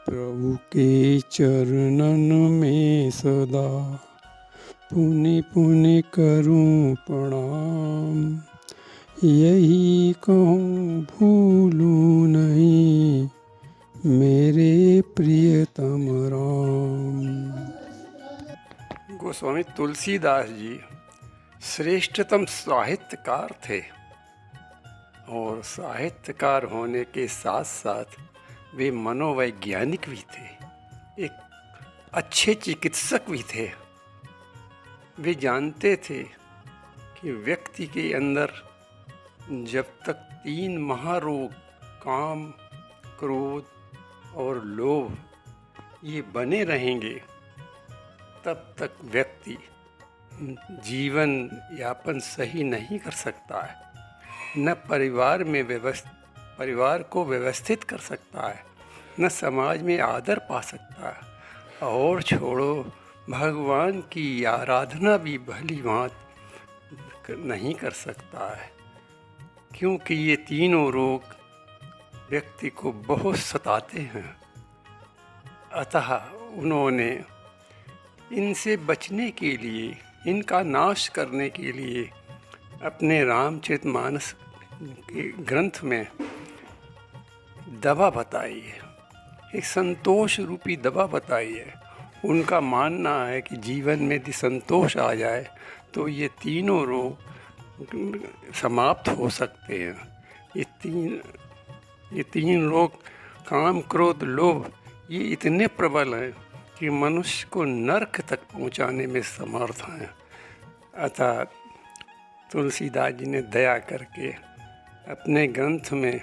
प्रभु के चरणन में सदा पुनि पुनि करूं प्रणाम। यही कहूँ भूलूं नहीं मेरे प्रियतम राम। गोस्वामी तुलसीदास जी श्रेष्ठतम साहित्यकार थे और साहित्यकार होने के साथ साथ वे मनोवैज्ञानिक भी थे, एक अच्छे चिकित्सक भी थे। वे जानते थे कि व्यक्ति के अंदर जब तक 3 महारोग काम, क्रोध और लोभ ये बने रहेंगे तब तक व्यक्ति जीवन यापन सही नहीं कर सकता है, न परिवार को व्यवस्थित कर सकता है, न समाज में आदर पा सकता है, और छोड़ो भगवान की आराधना भी भली भांति नहीं कर सकता है, क्योंकि ये तीनों रोग व्यक्ति को बहुत सताते हैं। अतः उन्होंने इनसे बचने के लिए, इनका नाश करने के लिए अपने रामचरितमानस के ग्रंथ में दवा बताई है, एक संतोष रूपी दवा बताई है। उनका मानना है कि जीवन में यदि संतोष आ जाए तो ये तीनों रोग समाप्त हो सकते हैं। ये तीन रोग काम, क्रोध, लोभ ये इतने प्रबल हैं कि मनुष्य को नरक तक पहुंचाने में समर्थ हैं। अतः तुलसीदास जी ने दया करके अपने ग्रंथ में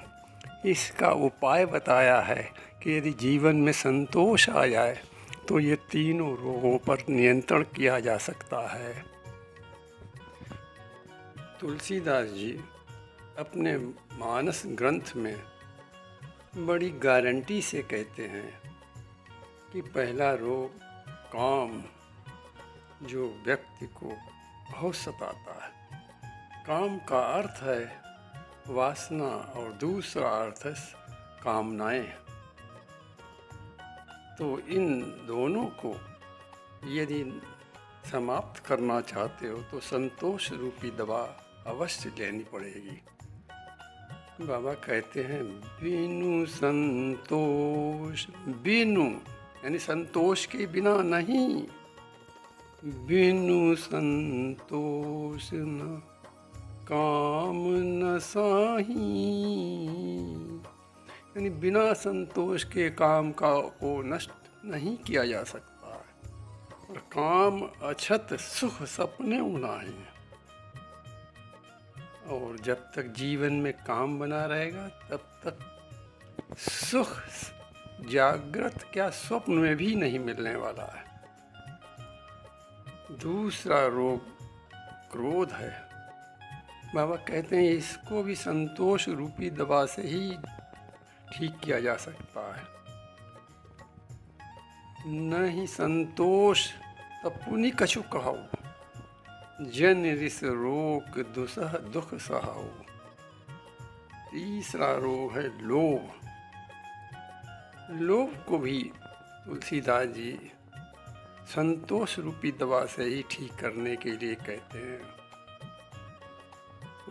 इसका उपाय बताया है कि यदि जीवन में संतोष आ जाए तो ये तीनों रोगों पर नियंत्रण किया जा सकता है। तुलसीदास जी अपने मानस ग्रंथ में बड़ी गारंटी से कहते हैं कि पहला रोग काम, जो व्यक्ति को बहुत सताता है। काम का अर्थ है वासना और दूसरा अर्थ है कामनाएं। तो इन दोनों को यदि समाप्त करना चाहते हो तो संतोष रूपी दवा अवश्य लेनी पड़ेगी। बाबा कहते हैं बिनु संतोष, बिनु यानी संतोष के बिना नहीं, बिनु संतोष न काम न साही, यानी बिना संतोष के काम को नष्ट नहीं किया जा सकता है। और काम अछत सुख सपने उनाही। और जब तक जीवन में काम बना रहेगा तब तक सुख जागृत क्या स्वप्न में भी नहीं मिलने वाला है। दूसरा रोग क्रोध है। बाबा कहते हैं इसको भी संतोष रूपी दवा से ही ठीक किया जा सकता है। नहीं संतोष तब पुनि कछु कहो, जन रिस रोग दुसह दुख सहाओ। तीसरा रोग है लोभ। लोभ को भी तुलसीदास जी संतोष रूपी दवा से ही ठीक करने के लिए कहते हैं।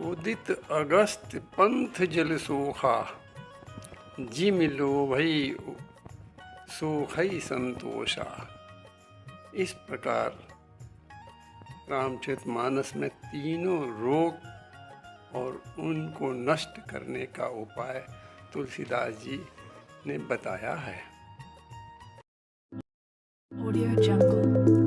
उदित अगस्त पंथ जल सोखा, जिम लोभई सोखई संतोषा। इस प्रकार रामचरितमानस में तीनों रोग और उनको नष्ट करने का उपाय तुलसीदास जी ने बताया है। Audio Jungle।